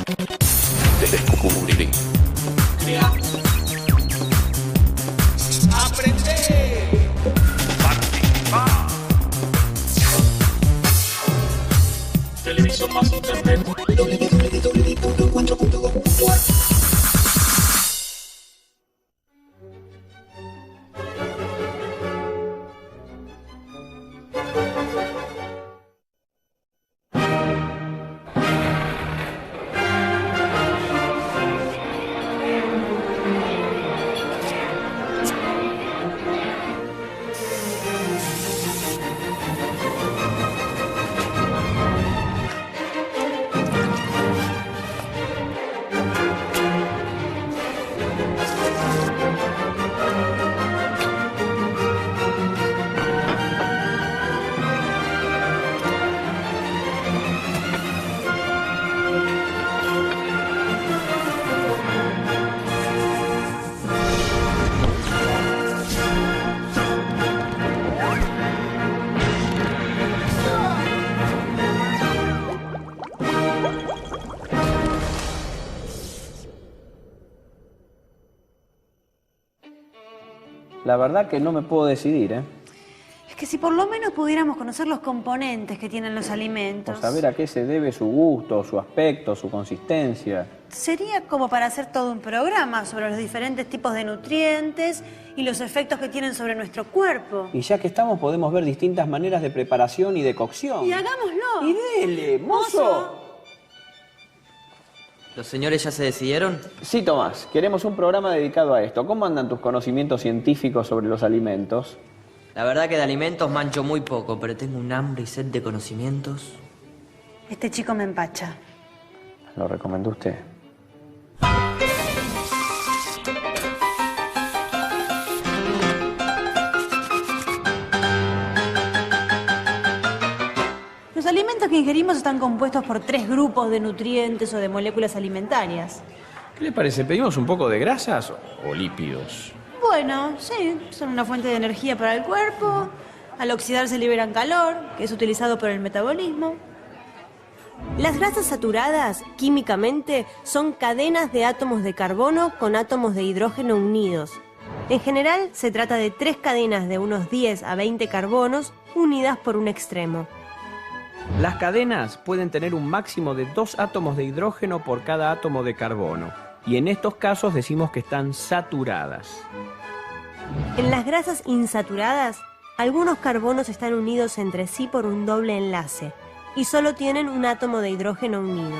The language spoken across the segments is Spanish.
Descubrir. Crear. Aprender. Participar. Televisión más internet. www.encuentro.com. La verdad que no me puedo decidir, ¿eh? Es que si por lo menos pudiéramos conocer los componentes que tienen los alimentos. O saber a qué se debe su gusto, su aspecto, su consistencia. Sería como para hacer todo un programa sobre los diferentes tipos de nutrientes y los efectos que tienen sobre nuestro cuerpo. Y ya que estamos, podemos ver distintas maneras de preparación y de cocción. Y hagámoslo. ¡Y dele, mozo! ¿Los señores ya se decidieron? Sí, Tomás, queremos un programa dedicado a esto. ¿Cómo andan tus conocimientos científicos sobre los alimentos? La verdad que de alimentos mancho muy poco, pero tengo un hambre y sed de conocimientos. Este chico me empacha. ¿Lo recomendó usted? Los alimentos que ingerimos están compuestos por 3 grupos de nutrientes o de moléculas alimentarias. ¿Qué le parece? ¿Pedimos un poco de grasas o lípidos? Bueno, sí, son una fuente de energía para el cuerpo. Al oxidarse liberan calor, que es utilizado por el metabolismo. Las grasas saturadas, químicamente, son cadenas de átomos de carbono con átomos de hidrógeno unidos. En general, se trata de 3 cadenas de unos 10 a 20 carbonos unidas por un extremo. Las cadenas pueden tener un máximo de 2 átomos de hidrógeno por cada átomo de carbono. Y en estos casos decimos que están saturadas. En las grasas insaturadas, algunos carbonos están unidos entre sí por un doble enlace y solo tienen un átomo de hidrógeno unido.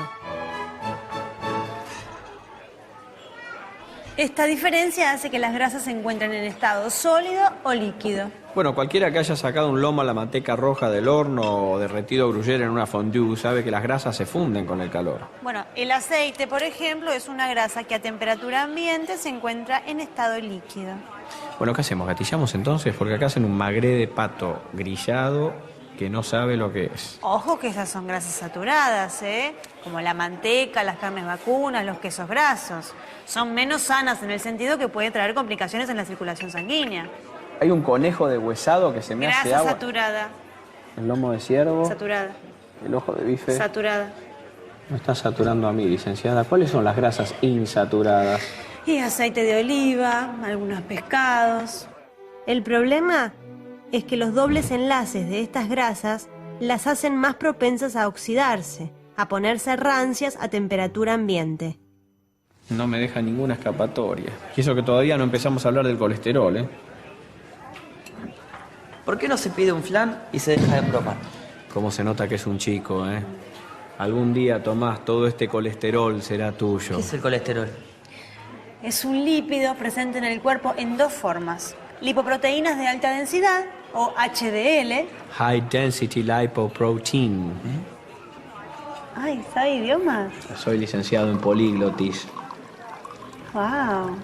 Esta diferencia hace que las grasas se encuentren en estado sólido o líquido. Bueno, cualquiera que haya sacado un lomo a la manteca roja del horno o derretido gruyere en una fondue sabe que las grasas se funden con el calor. Bueno, el aceite, por ejemplo, es una grasa que a temperatura ambiente se encuentra en estado líquido. Bueno, ¿qué hacemos? ¿Gatillamos entonces? Porque acá hacen un magré de pato grillado que no sabe lo que es. Ojo que esas son grasas saturadas, ¿eh? Como la manteca, las carnes vacunas, los quesos grasos. Son menos sanas en el sentido que puede traer complicaciones en la circulación sanguínea. Hay un conejo deshuesado que se me hace Grasa agua. saturada. El lomo de ciervo. Saturada. El ojo de bife. Saturada. Me está saturando a mí, licenciada. ¿Cuáles son las grasas insaturadas? Y aceite de oliva, algunos pescados. El problema es que los dobles enlaces de estas grasas las hacen más propensas a oxidarse, a ponerse rancias a temperatura ambiente. No me deja ninguna escapatoria. Y eso que todavía no empezamos a hablar del colesterol, ¿eh? ¿Por qué no se pide un flan y se deja de broma? Cómo se nota que es un chico, ¿eh? Algún día, Tomás, todo este colesterol será tuyo. ¿Qué es el colesterol? Es un lípido presente en el cuerpo en 2 formas. Lipoproteínas de alta densidad, o HDL. High Density Lipoprotein. Ay, ¿sabe idiomas? Soy licenciado en políglotis. Wow.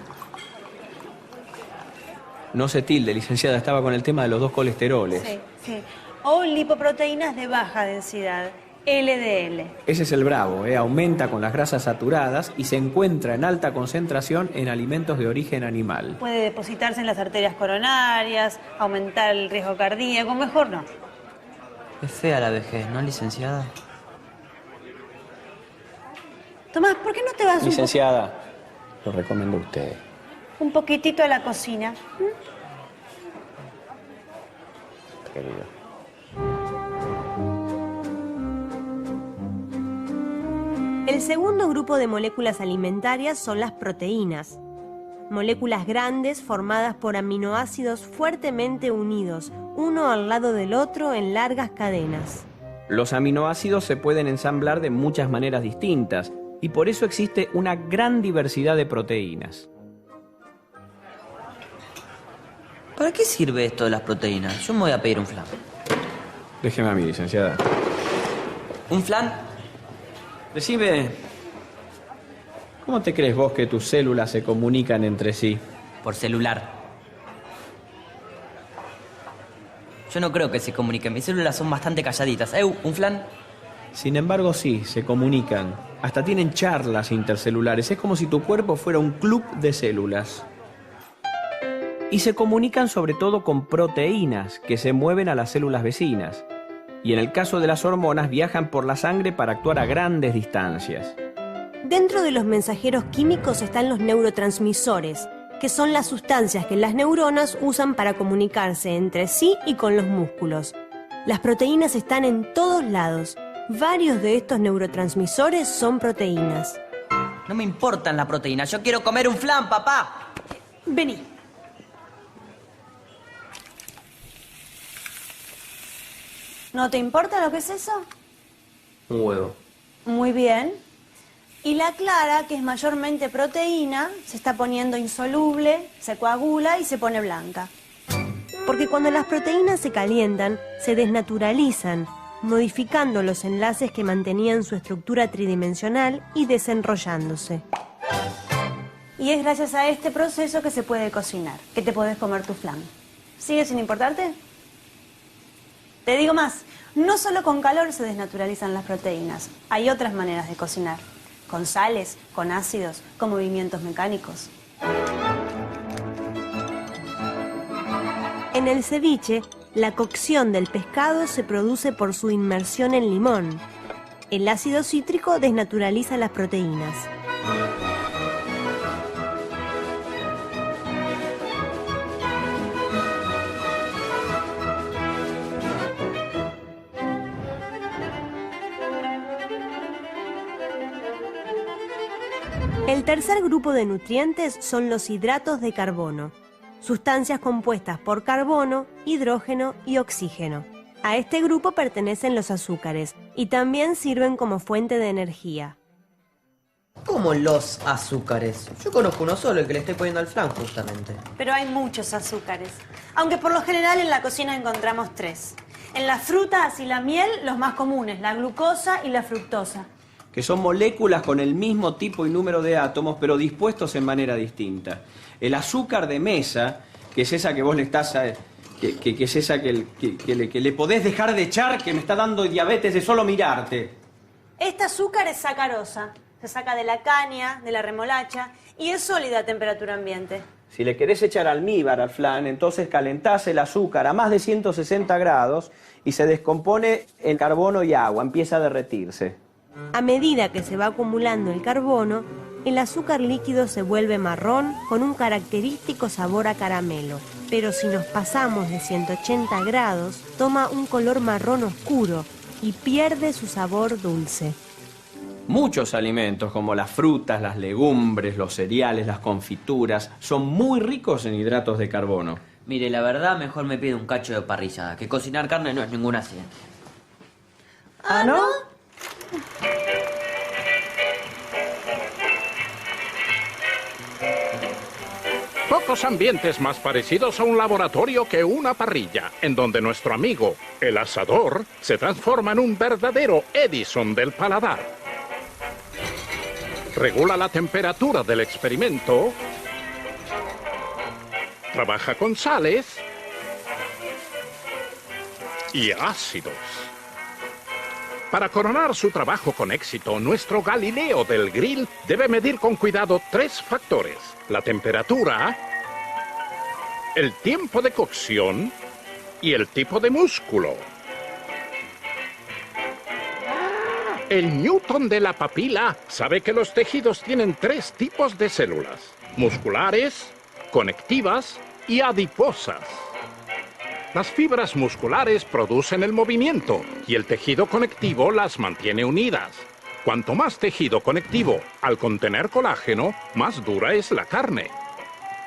No se tilde, licenciada, estaba con el tema de los 2 colesteroles. Sí, sí. O lipoproteínas de baja densidad, LDL. Ese es el bravo, ¿eh? Aumenta con las grasas saturadas y se encuentra en alta concentración en alimentos de origen animal. Puede depositarse en las arterias coronarias, aumentar el riesgo cardíaco, mejor no. Es fea la vejez, ¿no, licenciada? Tomás, ¿por qué no te vas Licenciada, lo recomiendo a usted. un poquitito a la cocina? Querido. El segundo grupo de moléculas alimentarias son las proteínas. Moléculas grandes formadas por aminoácidos fuertemente unidos, uno al lado del otro en largas cadenas. Los aminoácidos se pueden ensamblar de muchas maneras distintas y por eso existe una gran diversidad de proteínas. ¿Para qué sirve esto de las proteínas? Yo me voy a pedir un flan. Déjeme a mí, licenciada. ¿Un flan? Decime, ¿cómo te crees vos que tus células se comunican entre sí? Por celular. Yo no creo que se comuniquen. Mis células son bastante calladitas. ¿Un flan? Sin embargo, sí, se comunican. Hasta tienen charlas intercelulares. Es como si tu cuerpo fuera un club de células. Y se comunican sobre todo con proteínas que se mueven a las células vecinas. Y en el caso de las hormonas viajan por la sangre para actuar a grandes distancias. Dentro de los mensajeros químicos están los neurotransmisores, que son las sustancias que las neuronas usan para comunicarse entre sí y con los músculos. Las proteínas están en todos lados. Varios de estos neurotransmisores son proteínas. No me importan las proteínas. Yo quiero comer un flan, papá. Vení. ¿No te importa lo que es eso? Un huevo. Muy bien. Y la clara, que es mayormente proteína, se está poniendo insoluble, se coagula y se pone blanca. Porque cuando las proteínas se calientan, se desnaturalizan, modificando los enlaces que mantenían su estructura tridimensional y desenrollándose. Y es gracias a este proceso que se puede cocinar, que te podés comer tu flan. ¿Sigue sin importarte? Te digo más, no solo con calor se desnaturalizan las proteínas, hay otras maneras de cocinar, con sales, con ácidos, con movimientos mecánicos. En el ceviche, la cocción del pescado se produce por su inmersión en limón. El ácido cítrico desnaturaliza las proteínas. El tercer grupo de nutrientes son los hidratos de carbono, sustancias compuestas por carbono, hidrógeno y oxígeno. A este grupo pertenecen los azúcares y también sirven como fuente de energía. ¿Cómo los azúcares? Yo conozco uno solo, el que le estoy poniendo al flan, justamente. Pero hay muchos azúcares, aunque por lo general en la cocina encontramos 3. En las frutas y la miel, los más comunes, la glucosa y la fructosa. Que son moléculas con el mismo tipo y número de átomos, pero dispuestos en manera distinta. El azúcar de mesa, que es esa que vos le estás... que es esa que le podés dejar de echar, que me está dando diabetes de solo mirarte. Este azúcar es sacarosa. Se saca de la caña, de la remolacha, y es sólida a temperatura ambiente. Si le querés echar almíbar al flan, entonces calentás el azúcar a más de 160 grados y se descompone en carbono y agua, empieza a derretirse. A medida que se va acumulando el carbono, el azúcar líquido se vuelve marrón con un característico sabor a caramelo. Pero si nos pasamos de 180 grados, toma un color marrón oscuro y pierde su sabor dulce. Muchos alimentos como las frutas, las legumbres, los cereales, las confituras, son muy ricos en hidratos de carbono. Mire, la verdad, mejor me pido un cacho de parrillada, que cocinar carne no es ninguna ciencia. ¿Ah, no? Pocos ambientes más parecidos a un laboratorio que una parrilla, en donde nuestro amigo, el asador, se transforma en un verdadero Edison del paladar. Regula la temperatura del experimento, trabaja con sales y ácidos. Para coronar su trabajo con éxito, nuestro Galileo del grill debe medir con cuidado 3 factores: la temperatura, el tiempo de cocción y el tipo de músculo. El Newton de la papila sabe que los tejidos tienen 3 tipos de células: musculares, conectivas y adiposas. Las fibras musculares producen el movimiento y el tejido conectivo las mantiene unidas. Cuanto más tejido conectivo, al contener colágeno, más dura es la carne.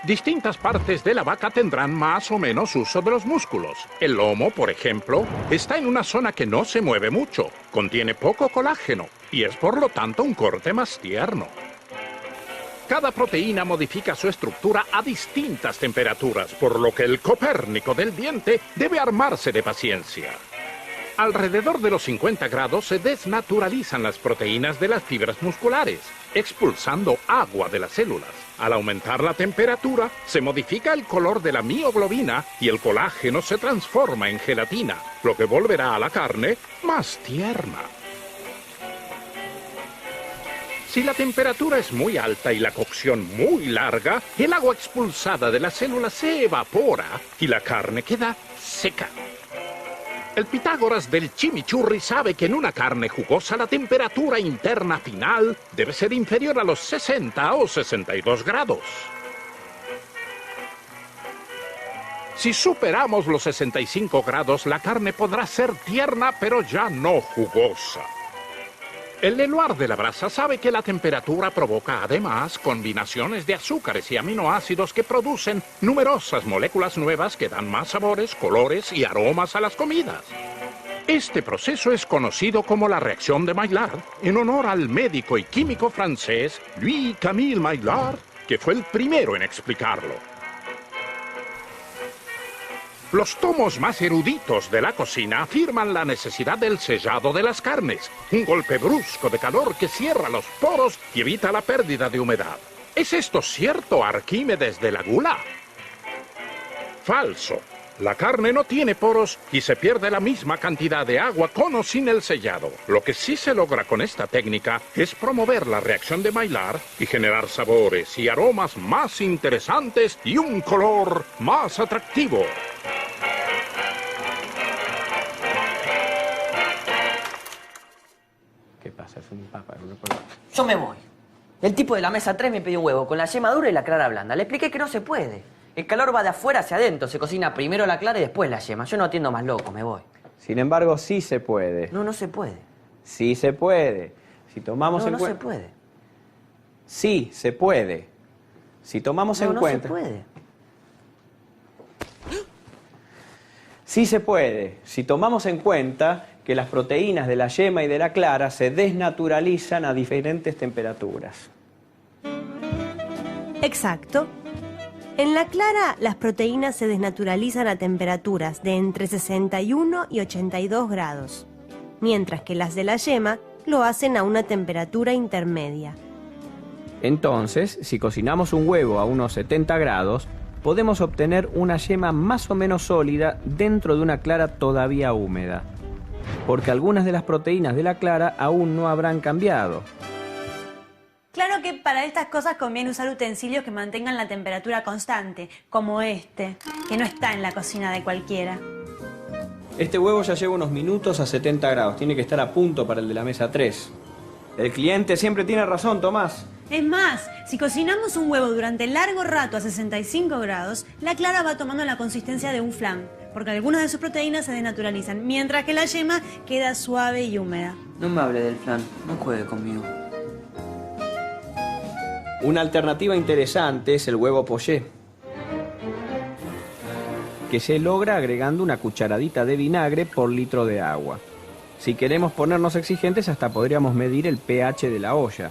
Distintas partes de la vaca tendrán más o menos uso de los músculos. El lomo, por ejemplo, está en una zona que no se mueve mucho, contiene poco colágeno y es por lo tanto un corte más tierno. Cada proteína modifica su estructura a distintas temperaturas, por lo que el Copérnico del diente debe armarse de paciencia. Alrededor de los 50 grados se desnaturalizan las proteínas de las fibras musculares, expulsando agua de las células. Al aumentar la temperatura, se modifica el color de la mioglobina y el colágeno se transforma en gelatina, lo que volverá a la carne más tierna. Si la temperatura es muy alta y la cocción muy larga, el agua expulsada de las células se evapora y la carne queda seca. El Pitágoras del chimichurri sabe que en una carne jugosa la temperatura interna final debe ser inferior a los 60 o 62 grados. Si superamos los 65 grados, la carne podrá ser tierna, pero ya no jugosa. El Leloir de la brasa sabe que la temperatura provoca además combinaciones de azúcares y aminoácidos que producen numerosas moléculas nuevas que dan más sabores, colores y aromas a las comidas. Este proceso es conocido como la reacción de Maillard, en honor al médico y químico francés Louis-Camille Maillard, que fue el primero en explicarlo. Los tomos más eruditos de la cocina afirman la necesidad del sellado de las carnes, un golpe brusco de calor que cierra los poros y evita la pérdida de humedad. ¿Es esto cierto, Arquímedes de la Gula? Falso. La carne no tiene poros y se pierde la misma cantidad de agua con o sin el sellado. Lo que sí se logra con esta técnica es promover la reacción de Maillard y generar sabores y aromas más interesantes y un color más atractivo. ¿Qué pasa? Es un papa. Yo me voy. El tipo de la mesa 3 me pidió un huevo con la yema dura y la clara blanda. Le expliqué que no se puede. El calor va de afuera hacia adentro. Se cocina primero la clara y después la yema. Yo no atiendo más loco, me voy. Sin embargo, sí se puede. No, no se puede. Sí se puede. Si tomamos en No, no se cuenta... puede. Sí se puede. Si tomamos en cuenta... No se puede. Sí se puede. Si tomamos en cuenta que las proteínas de la yema y de la clara se desnaturalizan a diferentes temperaturas. Exacto. En la clara, las proteínas se desnaturalizan a temperaturas de entre 61 y 82 grados, mientras que las de la yema lo hacen a una temperatura intermedia. Entonces, si cocinamos un huevo a unos 70 grados, podemos obtener una yema más o menos sólida dentro de una clara todavía húmeda, porque algunas de las proteínas de la clara aún no habrán cambiado. Claro que para estas cosas conviene usar utensilios que mantengan la temperatura constante, como este, que no está en la cocina de cualquiera. Este huevo ya lleva unos minutos a 70 grados, tiene que estar a punto para el de la mesa 3. El cliente siempre tiene razón, Tomás. Es más, si cocinamos un huevo durante largo rato a 65 grados, la clara va tomando la consistencia de un flan, porque algunas de sus proteínas se desnaturalizan, mientras que la yema queda suave y húmeda. No me hable del flan, no juegue conmigo. Una alternativa interesante es el huevo poché, que se logra agregando una cucharadita de vinagre por litro de agua. Si queremos ponernos exigentes, hasta podríamos medir el pH de la olla.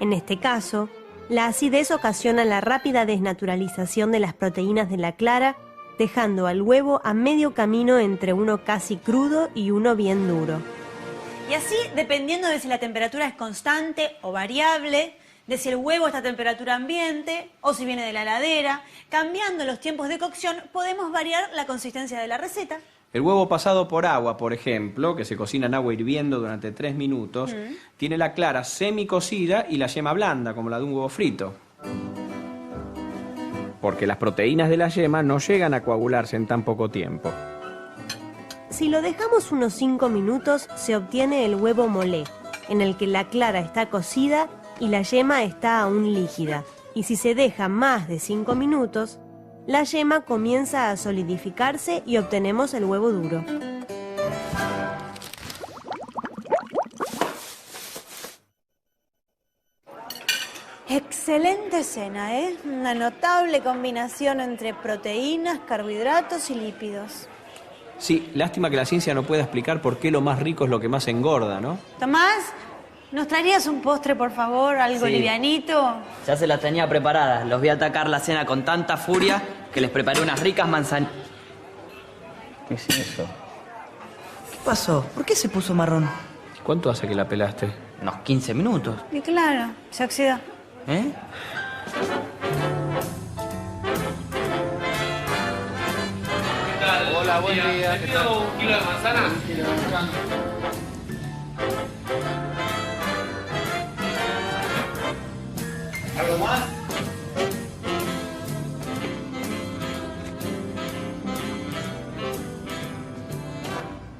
En este caso, la acidez ocasiona la rápida desnaturalización de las proteínas de la clara, dejando al huevo a medio camino entre uno casi crudo y uno bien duro. Y así, dependiendo de si la temperatura es constante o variable, de si el huevo está a temperatura ambiente o si viene de la heladera, cambiando los tiempos de cocción, podemos variar la consistencia de la receta. El huevo pasado por agua, por ejemplo, que se cocina en agua hirviendo durante 3 minutos, tiene la clara semicocida y la yema blanda, como la de un huevo frito. Porque las proteínas de la yema no llegan a coagularse en tan poco tiempo. Si lo dejamos unos 5 minutos, se obtiene el huevo molé, en el que la clara está cocida y la yema está aún líquida. Y si se deja más de 5 minutos, la yema comienza a solidificarse y obtenemos el huevo duro. Excelente cena, ¿eh? Una notable combinación entre proteínas, carbohidratos y lípidos. Sí, lástima que la ciencia no pueda explicar por qué lo más rico es lo que más engorda, ¿no? Tomás, ¿nos traerías un postre, por favor? Algo Sí. livianito. Ya se las tenía preparadas. Los vi atacar la cena con tanta furia que les preparé unas ricas manzanas. ¿Qué es eso? ¿Qué pasó? ¿Por qué se puso marrón? ¿Cuánto hace que la pelaste? Unos 15 minutos. Y claro, se oxida. ¿Eh? Hola, buen día. ¿Te pido un kilo de manzana? ¿Algo más?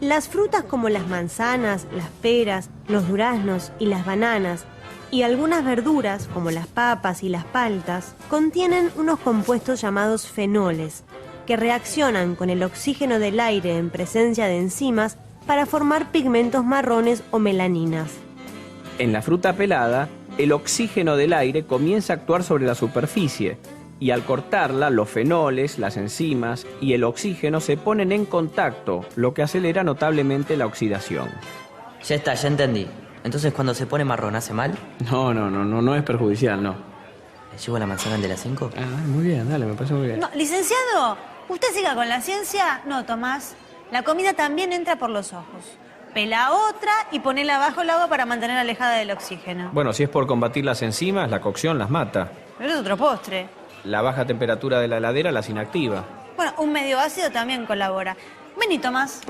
Las frutas como las manzanas, las peras, los duraznos y las bananas, y algunas verduras como las papas y las paltas, contienen unos compuestos llamados fenoles, que reaccionan con el oxígeno del aire en presencia de enzimas para formar pigmentos marrones o melaninas. En la fruta pelada, el oxígeno del aire comienza a actuar sobre la superficie y al cortarla, los fenoles, las enzimas y el oxígeno se ponen en contacto, lo que acelera notablemente la oxidación. Ya está, ya entendí. Entonces cuando se pone marrón, ¿hace mal? No es perjudicial, no. ¿Le llevo la manzana al de las 5? Muy bien, dale, me parece muy bien. No, licenciado, ¿usted siga con la ciencia? No, Tomás. La comida también entra por los ojos. Pela otra y ponela bajo el agua para mantener alejada del oxígeno. Bueno, si es por combatir las enzimas, la cocción las mata. Pero es otro postre. La baja temperatura de la heladera las inactiva. Bueno, un medio ácido también colabora. Vení, Tomás.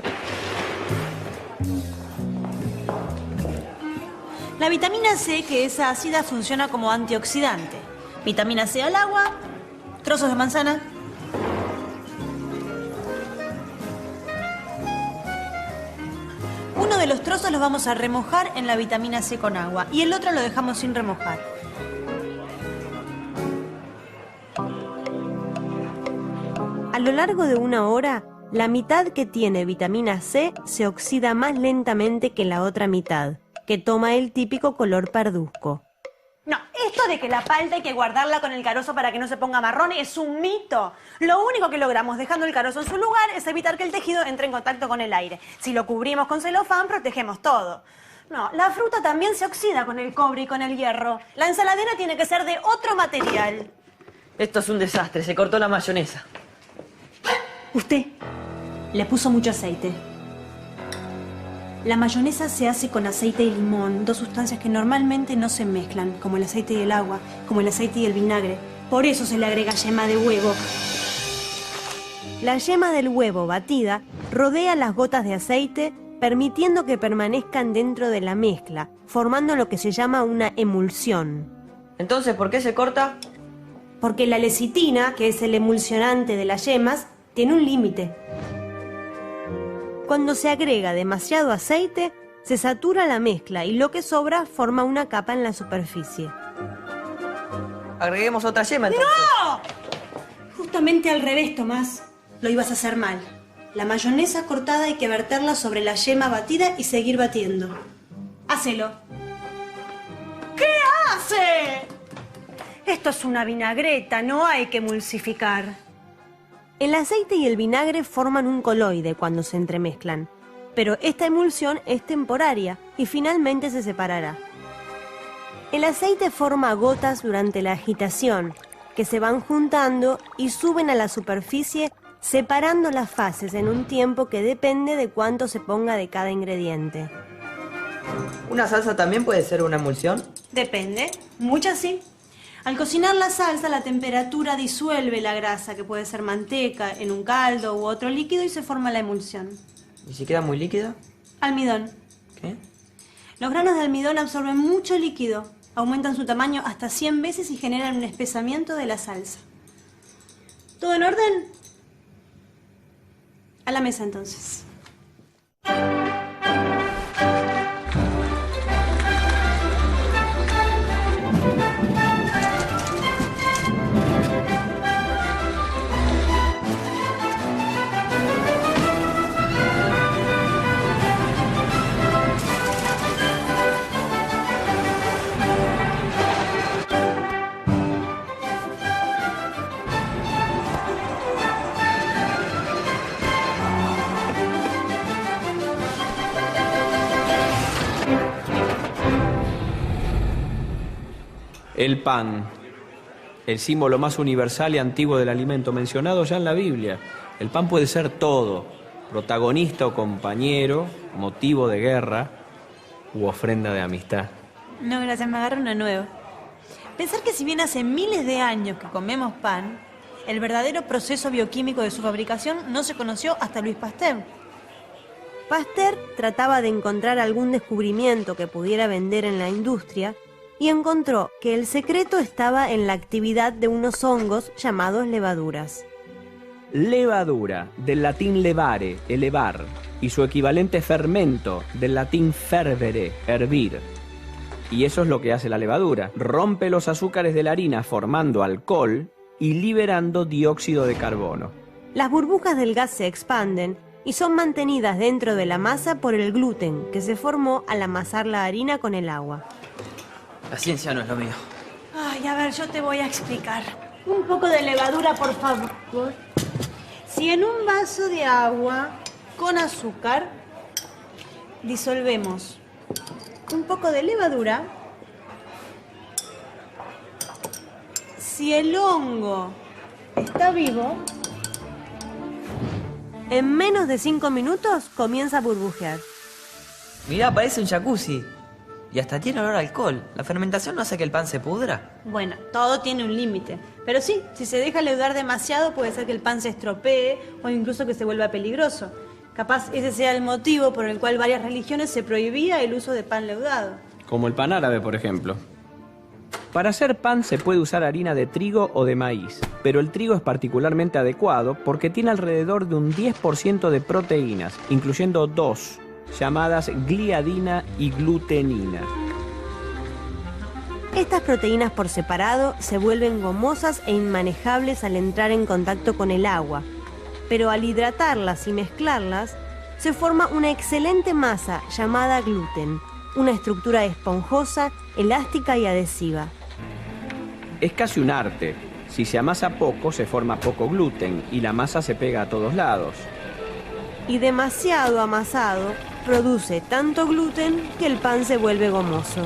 La vitamina C, que es ácida, funciona como antioxidante. Vitamina C al agua, trozos de manzana. Uno de los trozos los vamos a remojar en la vitamina C con agua y el otro lo dejamos sin remojar. A lo largo de 1 hora, la mitad que tiene vitamina C se oxida más lentamente que la otra mitad, que toma el típico color parduzco. No, esto de que la palta hay que guardarla con el carozo para que no se ponga marrón es un mito. Lo único que logramos dejando el carozo en su lugar es evitar que el tejido entre en contacto con el aire. Si lo cubrimos con celofán, protegemos todo. No, la fruta también se oxida con el cobre y con el hierro. La ensaladera tiene que ser de otro material. Esto es un desastre, se cortó la mayonesa. Usted le puso mucho aceite. La mayonesa se hace con aceite y limón, dos sustancias que normalmente no se mezclan, como el aceite y el agua, como el aceite y el vinagre. Por eso se le agrega yema de huevo. La yema del huevo batida rodea las gotas de aceite, permitiendo que permanezcan dentro de la mezcla, formando lo que se llama una emulsión. Entonces, ¿por qué se corta? Porque la lecitina, que es el emulsionante de las yemas, tiene un límite. Cuando se agrega demasiado aceite, se satura la mezcla y lo que sobra forma una capa en la superficie. Agreguemos otra yema entonces. ¡No! Justamente al revés, Tomás. Lo ibas a hacer mal. La mayonesa cortada hay que verterla sobre la yema batida y seguir batiendo. Hacelo. ¿Qué hace? Esto es una vinagreta, no hay que emulsificar. El aceite y el vinagre forman un coloide cuando se entremezclan, pero esta emulsión es temporaria y finalmente se separará. El aceite forma gotas durante la agitación, que se van juntando y suben a la superficie, separando las fases en un tiempo que depende de cuánto se ponga de cada ingrediente. ¿Una salsa también puede ser una emulsión? Depende, muchas sí. Al cocinar la salsa, la temperatura disuelve la grasa, que puede ser manteca, en un caldo u otro líquido y se forma la emulsión. ¿Y si queda muy líquida? Almidón. ¿Qué? Los granos de almidón absorben mucho líquido, aumentan su tamaño hasta 100 veces y generan un espesamiento de la salsa. ¿Todo en orden? A la mesa entonces. El pan, el símbolo más universal y antiguo del alimento, mencionado ya en la Biblia. El pan puede ser todo, protagonista o compañero, motivo de guerra u ofrenda de amistad. No, gracias, me agarro una nueva. Pensar que si bien hace miles de años que comemos pan, el verdadero proceso bioquímico de su fabricación no se conoció hasta Louis Pasteur. Pasteur trataba de encontrar algún descubrimiento que pudiera vender en la industria y encontró que el secreto estaba en la actividad de unos hongos llamados levaduras. Levadura, del latín levare, elevar, y su equivalente fermento, del latín fervere, hervir. Y eso es lo que hace la levadura. Rompe los azúcares de la harina formando alcohol y liberando dióxido de carbono. Las burbujas del gas se expanden y son mantenidas dentro de la masa por el gluten que se formó al amasar la harina con el agua. La ciencia no es lo mío. Ay, a ver, yo te voy a explicar. Un poco de levadura, por favor. Si en un vaso de agua con azúcar disolvemos un poco de levadura, si el hongo está vivo, En menos de 5 minutos comienza a burbujear. Mirá, parece un jacuzzi. Y hasta tiene olor a alcohol. ¿La fermentación no hace que el pan se pudra? bueno, todo tiene un límite. Pero sí, si se deja leudar demasiado puede ser que el pan se estropee o incluso que se vuelva peligroso. Capaz ese sea el motivo por el cual varias religiones se prohibía el uso de pan leudado. Como el pan árabe, por ejemplo. Para hacer pan se puede usar harina de trigo o de maíz, pero el trigo es particularmente adecuado porque tiene alrededor de un 10% de proteínas, incluyendo dos, llamadas gliadina y glutenina. Estas proteínas por separado se vuelven gomosas e inmanejables al entrar en contacto con el agua, pero al hidratarlas y mezclarlas, se forma una excelente masa llamada gluten, una estructura esponjosa, elástica y adhesiva. Es casi un arte. Si se amasa poco, se forma poco gluten y la masa se pega a todos lados. Y demasiado amasado produce tanto gluten que el pan se vuelve gomoso.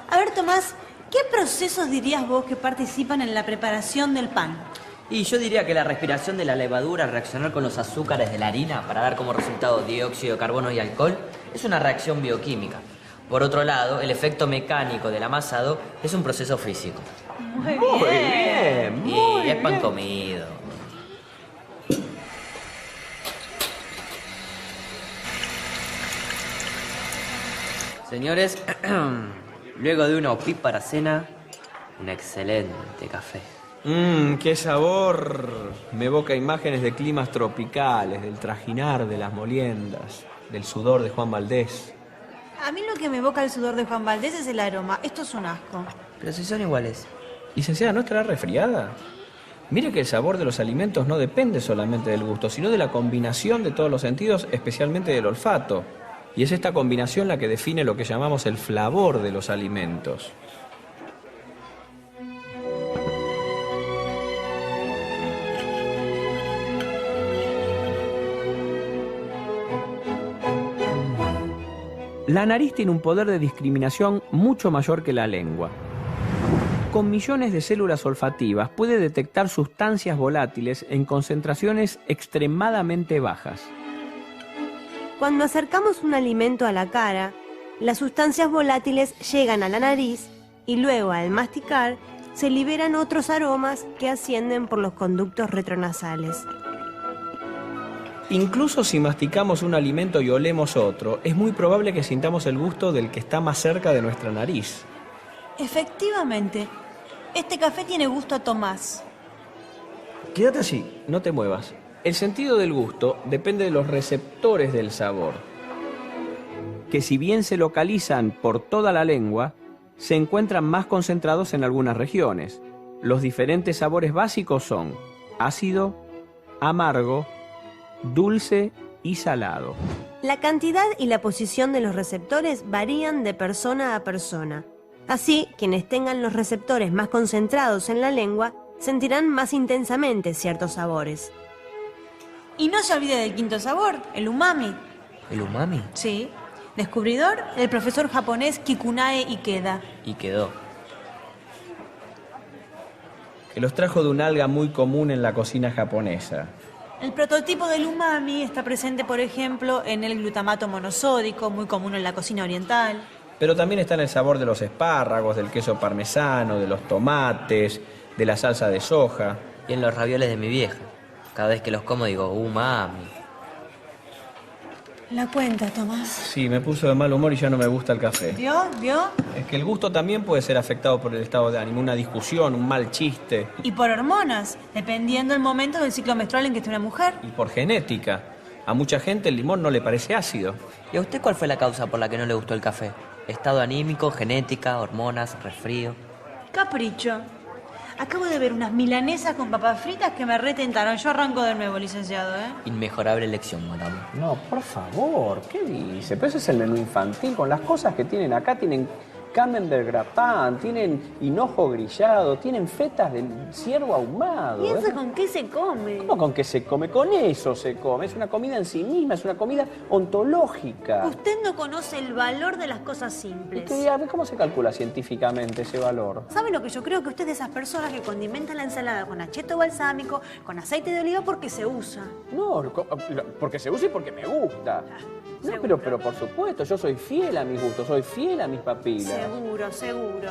A ver, Tomás, ¿qué procesos dirías vos que participan en la preparación del pan? Y yo diría que la respiración de la levadura al reaccionar con los azúcares de la harina para dar como resultado dióxido de carbono y alcohol es una reacción bioquímica. Por otro lado, el efecto mecánico del amasado es un proceso físico. Muy bien. Y es pan comido. Señores, luego de una opípara cena, un excelente café. ¡Qué sabor! Me evoca imágenes de climas tropicales, del trajinar de las moliendas, del sudor de Juan Valdés. A mí lo que me evoca el sudor de Juan Valdés es el aroma. Esto es un asco. Pero si son iguales. Licenciada, ¿no estará resfriada? Mire que el sabor de los alimentos no depende solamente del gusto, sino de la combinación de todos los sentidos, especialmente del olfato. Y es esta combinación la que define lo que llamamos el flavor de los alimentos. La nariz tiene un poder de discriminación mucho mayor que la lengua. Con millones de células olfativas puede detectar sustancias volátiles en concentraciones extremadamente bajas. Cuando acercamos un alimento a la cara, las sustancias volátiles llegan a la nariz y luego al masticar se liberan otros aromas que ascienden por los conductos retronasales. Incluso si masticamos un alimento y olemos otro, es muy probable que sintamos el gusto del que está más cerca de nuestra nariz. Efectivamente, este café tiene gusto a Tomás. Quédate así, no te muevas. El sentido del gusto depende de los receptores del sabor, que si bien se localizan por toda la lengua, se encuentran más concentrados en algunas regiones. Los diferentes sabores básicos son ácido, amargo, dulce y salado. La cantidad y la posición de los receptores varían de persona a persona. Así, quienes tengan los receptores más concentrados en la lengua sentirán más intensamente ciertos sabores. Y no se olvide del quinto sabor, el umami. ¿El umami? Sí. Descubridor, el profesor japonés Kikunae Ikeda. Y quedó. Que los trajo de un alga muy común en la cocina japonesa. El prototipo del umami está presente, por ejemplo, en el glutamato monosódico, muy común en la cocina oriental. Pero también está en el sabor de los espárragos, del queso parmesano, de los tomates, de la salsa de soja. Y en los ravioles de mi vieja. Cada vez que los como digo, umami. La cuenta, Tomás. Sí, me puso de mal humor y ya no me gusta el café. ¿Vio? Es que el gusto también puede ser afectado por el estado de ánimo, una discusión, un mal chiste. Y por hormonas, dependiendo del momento del ciclo menstrual en que esté una mujer. Y por genética. A mucha gente el limón no le parece ácido. ¿Y a usted cuál fue la causa por la que no le gustó el café? ¿Estado anímico, genética, hormonas, resfrío? Capricho. Acabo de ver unas milanesas con papas fritas que me retentaron. Yo arranco de nuevo, licenciado, ¿eh? Inmejorable elección, madame. No, por favor, ¿qué dice? Pero ese es el menú infantil. Con las cosas que tienen acá, tienen camembert gratin, tienen hinojo grillado, tienen fetas de ciervo ahumado. ¿Y eso con qué se come? ¿Cómo con qué se come? Con eso se come. Es una comida en sí misma, es una comida ontológica. Usted no conoce el valor de las cosas ¿Y simples. cómo se calcula científicamente ese valor? ¿Sabe lo que yo creo? Que usted es de esas personas que condimentan la ensalada con acheto balsámico, con aceite de oliva porque se usa. No, porque se usa y porque me gusta. No, pero por supuesto, yo soy fiel a mis gustos, soy fiel a mis papilas. Seguro, seguro.